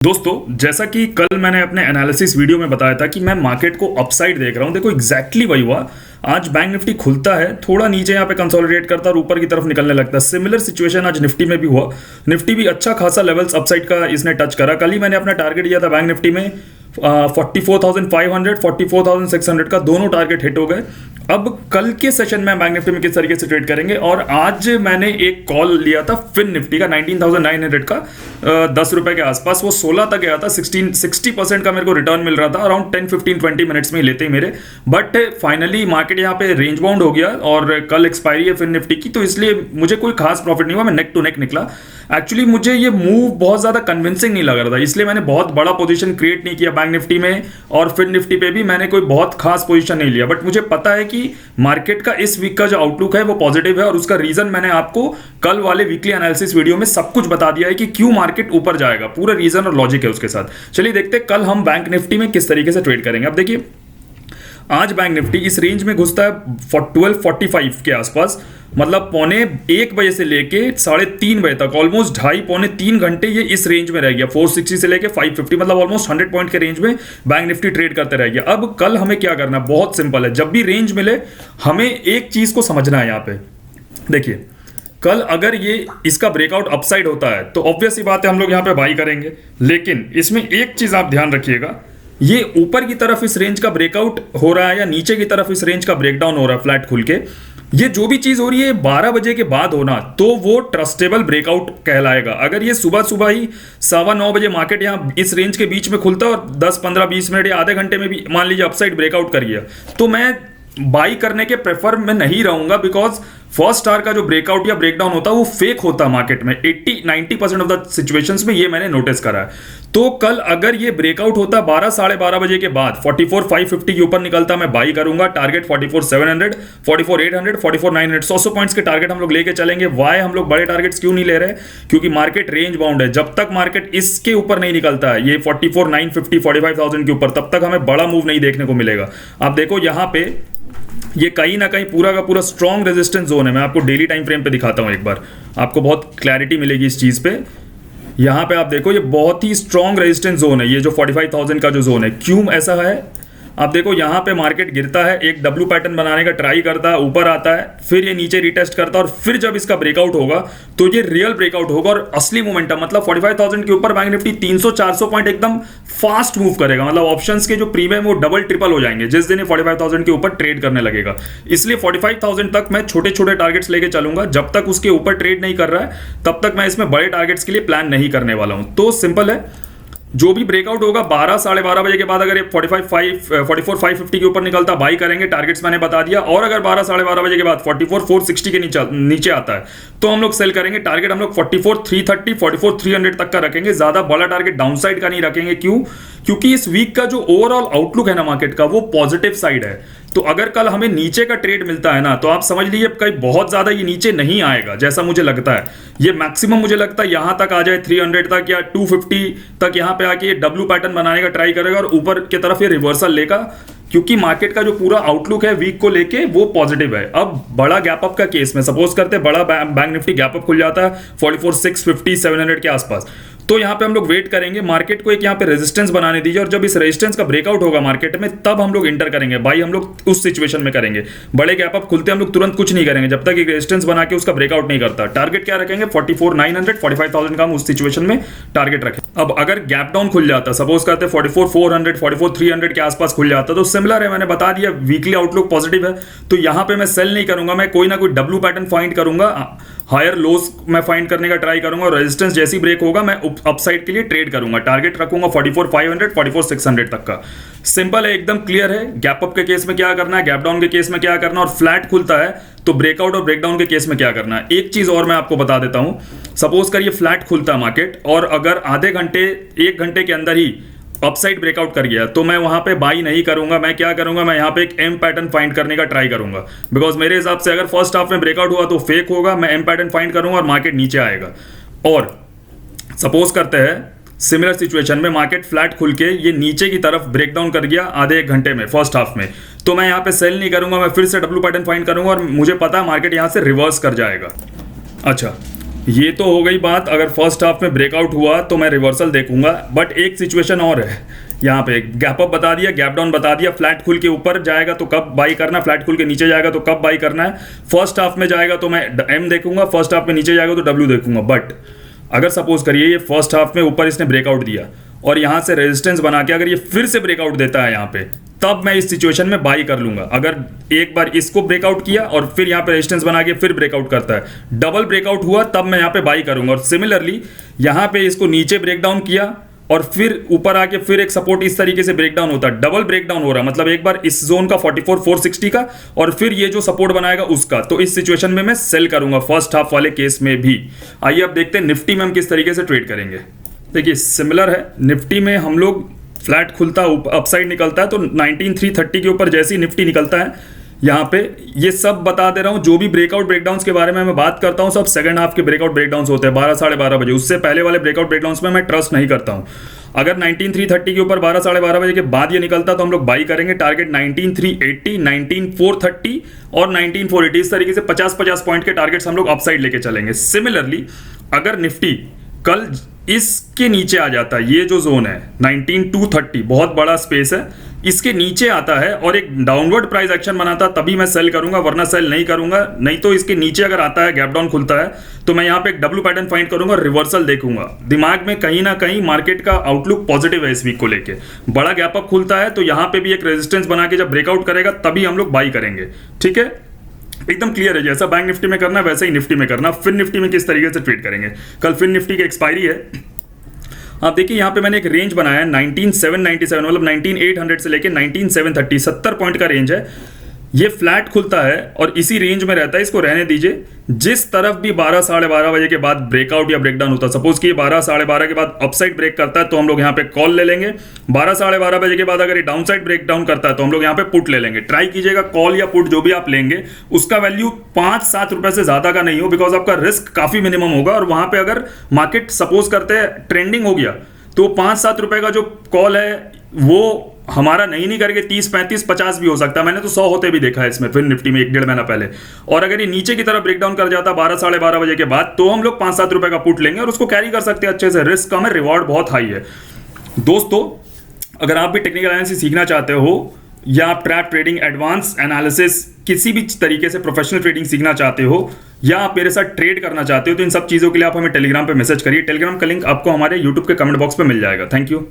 दोस्तों, जैसा कि कल मैंने अपने एनालिसिस वीडियो में बताया था कि मैं मार्केट को अपसाइड देख रहा हूं। देखो एग्जैक्टली वही हुआ। आज बैंक निफ्टी खुलता है, थोड़ा नीचे यहाँ पे कंसोलिडेट करता है और ऊपर की तरफ निकलने लगता है। सिमिलर सिचुएशन आज निफ्टी में भी हुआ। निफ्टी भी अच्छा खासा लेवल्स अपसाइड का इसने टच करा। कल ही मैंने अपना टारगेट दिया था बैंक निफ्टी में 44,500 44,600 का दोनों टारगेट हिट हो गए। अब कल के सेशन में बैंक निफ्टी में किस तरीके से ट्रेड करेंगे, और आज मैंने एक कॉल लिया था फिन निफ्टी का 19,900 का 10 रुपए के आसपास, वो 16 तक गया था। 60% का मेरे को रिटर्न मिल रहा था अराउंड 10-15-20 मिनट्स में ही लेते ही मेरे। बट फाइनली मार्केट यहाँ पे रेंज बाउंड हो गया और कल एक्सपायरी है फिन निफ्टी की, तो इसलिए मुझे कोई खास प्रॉफिट नहीं हुआ। मैं नेक टू नेक निकला। एक्चुअली मुझे ये मूव बहुत ज्यादा कन्विंसिंग नहीं लग रहा था, इसलिए मैंने बहुत बड़ा पोजीशन क्रिएट नहीं किया बैंक निफ्टी में, और फिन निफ्टी पे भी मैंने कोई बहुत खास पोजीशन नहीं लिया। बट मुझे पता है कि मार्केट का इस वीक का जो आउटलुक है वो पॉजिटिव है, और उसका रीजन मैंने आपको कल वाले वीकली एनालिसिस वीडियो में सब कुछ बता दिया है कि क्यों मार्केट ऊपर जाएगा। पूरा रीजन और लॉजिक है उसके साथ। चलिए देखते हैं कल हम बैंक निफ्टी में किस तरीके से ट्रेड करेंगे। अब देखिए, आज बैंक निफ्टी इस रेंज में घुसता है 12:45 के आसपास, मतलब 1:15 बजे से लेके 3:30 बजे तक, ऑलमोस्ट 2.5-3 घंटे ये इस रेंज में रह गया। 460 से लेके 550, मतलब ऑलमोस्ट 100 पॉइंट के रेंज में बैंक निफ्टी ट्रेड करते रह गया। अब कल हमें क्या करना है, बहुत सिंपल है। जब भी रेंज मिले हमें एक चीज को समझना है। यहाँ पे देखिए, कल अगर ये इसका ब्रेकआउट अपसाइड होता है तो ऑब्वियस सी बात है हम लोग यहाँ पे बाई करेंगे, लेकिन इसमें एक चीज आप ध्यान रखिएगा, ये ऊपर की तरफ इस रेंज का ब्रेकआउट हो रहा है या नीचे की तरफ इस रेंज का ब्रेकडाउन हो रहा है फ्लैट खुल के, ये जो भी चीज हो रही है 12 बजे के बाद होना तो वो ट्रस्टेबल ब्रेकआउट कहलाएगा। अगर ये सुबह सुबह ही 9:15 बजे मार्केट यहाँ इस रेंज के बीच में खुलता है और 10-15-20 मिनट या आधे घंटे में भी मान लीजिए अपसाइड ब्रेकआउट कर गया, तो मैं बाई करने के प्रेफर में नहीं रहूंगा, बिकॉज फर्स्ट स्टार का जो ब्रेकआउट या ब्रेकडाउन होता है वो फेक होता है मार्केट में। 80-90% ऑफ द सिचुएशंस में ये मैंने नोटिस करा है। तो कल अगर ये ब्रेकआउट होता 12-12:30 बजे के बाद 44,550 के ऊपर निकलता, मैं बाई करूंगा। टारगेट 44,700, 44,800, 44,900, 100 पॉइंट्स के टारगेट हम लोग लेके चलेंगे। वाई हम लोग बड़े टारगेट्स क्यों नहीं ले रहे? क्योंकि मार्केट रेंज बाउंड है। जब तक मार्केट इसके ऊपर नहीं निकलता है, ये 44,950, 45,000 के ऊपर, तब तक हमें बड़ा मूव नहीं देखने को मिलेगा। आप देखो यहाँ पे ये कहीं ना कहीं पूरा का पूरा स्ट्रॉन्ग रेजिस्टेंस जोन है। मैं आपको डेली टाइम फ्रेम पे दिखाता हूं, एक बार आपको बहुत क्लैरिटी मिलेगी इस चीज पे। यहां पे आप देखो, ये बहुत ही स्ट्रॉन्ग रेजिस्टेंस जोन है, ये जो 45,000 का जो जोन है। क्यों ऐसा है? आप देखो यहाँ पे मार्केट गिरता है, एक डब्ल्यू पैटर्न बनाने का ट्राई करता है, ऊपर आता है, फिर ये नीचे रिटेस्ट करता है, और फिर जब इसका ब्रेकआउट होगा तो ये रियल ब्रेकआउट होगा और असली मोमेंटम, मतलब 45,000 के ऊपर बैंक निफ्टी 300-400 पॉइंट एकदम फास्ट मूव करेगा। मतलब ऑप्शंस के जो प्रीमियम वो डबल ट्रिपल हो जाएंगे जिस दिन ये 45,000 के ऊपर ट्रेड करने लगेगा। इसलिए 45,000 तक मैं छोटे छोटे टारगेट्स लेके चलूंगा। जब तक उसके ऊपर ट्रेड नहीं कर रहा है तब तक मैं इसमें बड़े टारगेट्स के लिए प्लान नहीं करने वाला हूं। तो सिंपल है, जो भी ब्रेकआउट होगा 12-12:30 बजे के बाद, अगर ये 44,550 के ऊपर निकलता, बाई करेंगे। टारगेट्स मैंने बता दिया। और अगर 12-12:30 बजे के बाद 44,460 के नीचे आता है तो हम लोग सेल करेंगे। टारगेट हम लोग 44,330, 44,300 तक का रखेंगे। ज्यादा बड़ा टारगेट डाउनसाइड का नहीं रखेंगे। क्यों? क्योंकि इस वीक का जो ओवरऑल आउटलुक है ना मार्केट का, वो पॉजिटिव साइड है। तो अगर कल हमें नीचे का ट्रेड मिलता है ना, तो आप समझ लीजिए कहीं बहुत ज्यादा ये नीचे नहीं आएगा जैसा मुझे लगता है। ये मैक्सिमम मुझे लगता है यहां तक आ जाए 300 तक या 250 तक, यहां पे आके ये डब्ल्यू पैटर्न बनाने का ट्राई करेगा और ऊपर की तरफ ये रिवर्सल लेगा, क्योंकि मार्केट का जो पूरा आउटलुक है वीक को लेके वो पॉजिटिव है। अब बड़ा गैप अप का केस में सपोज करते बड़ा बैंक निफ्टी गैप अप खुल जाता है 44,650, 700 के आसपास, तो यहां पे हम लोग वेट करेंगे। मार्केट को एक यहां पे रेजिस्टेंस बनाने दीजिए, और जब इस रेजिस्टेंस का ब्रेकआउट होगा मार्केट में तब हम लोग इंटर करेंगे। बाई हम लोग उस सिचुएशन में करेंगे। बड़े गैप अप खुलते हम लोग तुरंत कुछ नहीं करेंगे जब तक एक रेजिस्टेंस बना के उसका ब्रेकआउट नहीं करता। टारगेट क्या रखेंगे? 44,900, 45,000 का हम उस सिचुएशन में टारगेट रखें। अब अगर गैप डाउन खुल जाता, सपोज करते 44,400, 44,300 के आसपास खुल जाता, तो सिमिलर है, मैंने बता दिया वीकली आउटलुक पॉजिटिव है। तो यहां पे मैं सेल नहीं करूंगा, मैं कोई ना कोई डब्ल्यू पैटर्न फाइंड करूंगा, हायर लोस मैं फाइंड करने का ट्राई करूंगा, और रेजिस्टेंस जैसी ब्रेक होगा मैं अपसाइड के लिए ट्रेड करूंगा। टारगेट रखूंगा 44,500, 44,600 तक का। सिंपल है, एकदम क्लियर है। गैप अप के केस में क्या करना है, गैप डाउन के केस में क्या करना है, और फ्लैट खुलता है तो ब्रेकआउट और ब्रेकडाउन के केस में क्या करना है। एक चीज और मैं आपको बता देता हूं, सपोज करिए फ्लैट खुलता है मार्केट और अगर आधे घंटे 1 घंटे के अंदर ही अपसाइड ब्रेकआउट कर गया, तो मैं वहां पे बाई नहीं करूंगा। मैं क्या करूंगा, मैं यहां पे एक एम पैटर्न फाइंड करने का ट्राई करूंगा, बिकॉज मेरे हिसाब से अगर फर्स्ट हाफ में ब्रेकआउट हुआ तो फेक होगा। मैं एम पैटर्न फाइंड करूंगा और मार्केट नीचे आएगा। और सपोज करते हैं सिमिलर सिचुएशन में मार्केट फ्लैट खुल के ये नीचे की तरफ ब्रेकडाउन कर गया आधे 1 घंटे में फर्स्ट हाफ में, तो मैं यहां पे सेल नहीं करूंगा। मैं फिर से डब्ल्यू पैटर्न फाइंड करूंगा और मुझे पता है मार्केट यहां से रिवर्स कर जाएगा। अच्छा, ये तो हो गई बात, अगर फर्स्ट हाफ में ब्रेकआउट हुआ तो मैं रिवर्सल देखूंगा, बट एक सिचुएशन और है यहाँ पे। गैप अप बता दिया, गैप डाउन बता दिया, फ्लैट खुल के ऊपर जाएगा तो कब बाई करना, फ्लैट खुल के नीचे जाएगा तो कब बाई करना है। फर्स्ट हाफ में जाएगा तो मैं एम देखूंगा, फर्स्ट हाफ में नीचे जाएगा तो डब्ल्यू देखूंगा। बट अगर सपोज करिए ये फर्स्ट हाफ में ऊपर इसने ब्रेकआउट दिया और यहाँ से रेजिस्टेंस बना के अगर ये फिर से ब्रेकआउट देता है यहाँ पे, तब मैं इस सिचुएशन में बाई कर लूंगा। अगर एक बार इसको ब्रेकआउट किया और फिर यहाँ पे रेजिस्टेंस बना के फिर ब्रेकआउट करता है, डबल ब्रेकआउट हुआ, तब मैं यहाँ पे बाई करूंगा। और सिमिलरली यहाँ पे इसको नीचे ब्रेकडाउन किया और फिर ऊपर आके फिर एक सपोर्ट इस तरीके से ब्रेकडाउन होता है, डबल ब्रेकडाउन हो रहा है, मतलब एक बार इस जोन का 44,460 का और फिर ये जो सपोर्ट बनाएगा उसका, तो इस सिचुएशन में मैं सेल करूंगा फर्स्ट हाफ वाले केस में भी। आइए अब देखते हैं निफ्टी में हम किस तरीके से ट्रेड करेंगे। देखिए सिमिलर है, निफ्टी में हम लोग फ्लैट खुलता अपसाइड निकलता है तो 19,330 के ऊपर जैसे ही निफ्टी निकलता है, यहाँ पे ये सब बता दे रहा हूँ, जो भी ब्रेकआउट ब्रेकडाउन्स के बारे में मैं बात करता हूँ सब सेकंड हाफ के ब्रेकआउट ब्रेकडाउन्स होते हैं 12 साढ़े 12 बजे। उससे पहले वाले ब्रेकआउट ब्रेकडाउन्स में मैं ट्रस्ट नहीं करता हूँ। अगर 19,330 के ऊपर 12 साढ़े 12 बजे के बाद ये निकलता तो हम लोग बाई करेंगे। टारगेट 19,380, 19,430 और 19,480, इस तरीके से 50-50 पॉइंट के टारगेट्स हम लोग अपसाइड लेके चलेंगे। सिमिलरली अगर निफ्टी कल इसके नीचे आ जाता है, ये जो जोन है 19,230 बहुत बड़ा स्पेस है, इसके नीचे आता है और एक डाउनवर्ड प्राइस एक्शन बनाता, तभी मैं सेल करूंगा, वरना सेल नहीं करूंगा। नहीं तो इसके नीचे अगर आता है, गैप डाउन खुलता है, तो मैं यहाँ पे एक डब्ल्यू पैटर्न फाइंड करूंगा, रिवर्सल देखूंगा। दिमाग में कहीं ना कहीं मार्केट का आउटलुक पॉजिटिव है इस वीक को लेके। बड़ा गैप अप खुलता है तो यहाँ पे भी एक रेजिस्टेंस बना के जब ब्रेकआउट करेगा तभी हम लोग बाई करेंगे। ठीक है, एकदम क्लियर है, जैसा बैंक निफ्टी में करना है वैसे ही निफ्टी में करना। फिर निफ्टी में किस तरीके से ट्रेड करेंगे, कल फिर निफ्टी की एक्सपायरी है। आप देखिए यहाँ पे मैंने एक रेंज बनाया है 19,797, मतलब 19,800 से लेके 19,730, 70 पॉइंट का रेंज है। ये फ्लैट खुलता है और इसी रेंज में रहता है, इसको रहने दीजिए। जिस तरफ भी 12 साढ़े 12 बजे के बाद ब्रेकआउट या ब्रेकडाउन होता है, सपोज कि ये 12 साढ़े 12 के बाद अपसाइड ब्रेक करता है तो हम लोग यहाँ पे कॉल ले लेंगे। 12 साढ़े 12 बजे के बाद अगर ये डाउन साइड ब्रेकडाउन करता है तो हम लोग यहाँ पे पुट ले लेंगे। ट्राई कीजिएगा कॉल या पुट जो भी आप लेंगे उसका वैल्यू 5-7 रुपए से ज्यादा का नहीं हो, बिकॉज आपका रिस्क काफी मिनिमम होगा। और वहां पे अगर मार्केट सपोज करते हैं ट्रेंडिंग हो गया तो 5-7 रुपए का जो कॉल है वो हमारा नहीं करके 30, 35, 50 भी हो सकता है। मैंने तो 100 होते भी देखा है इसमें फिर निफ्टी में 1-1.5 महीना पहले। और अगर ये नीचे की तरफ ब्रेकडाउन कर जाता 12 साढ़े 12 बजे के बाद तो हम लोग 5-7 रुपए का पुट लेंगे और उसको कैरी कर सकते हैं अच्छे से। रिस्क कम है, रिवॉर्ड बहुत हाई है। दोस्तों अगर आप भी टेक्निकल एनालिसिस सीखना चाहते हो या आप ट्रैप ट्रेडिंग, एडवांस एनालिसिस, किसी भी तरीके से प्रोफेशनल ट्रेडिंग सीखना चाहते हो या आप मेरे साथ ट्रेड करना चाहते हो, तो इन सब चीज़ों के लिए आप हमें टेलीग्राम पे मैसेज करिए। टेलीग्राम का लिंक आपको हमारे यूट्यूब के कमेंट बॉक्स पे मिल जाएगा। Thank you.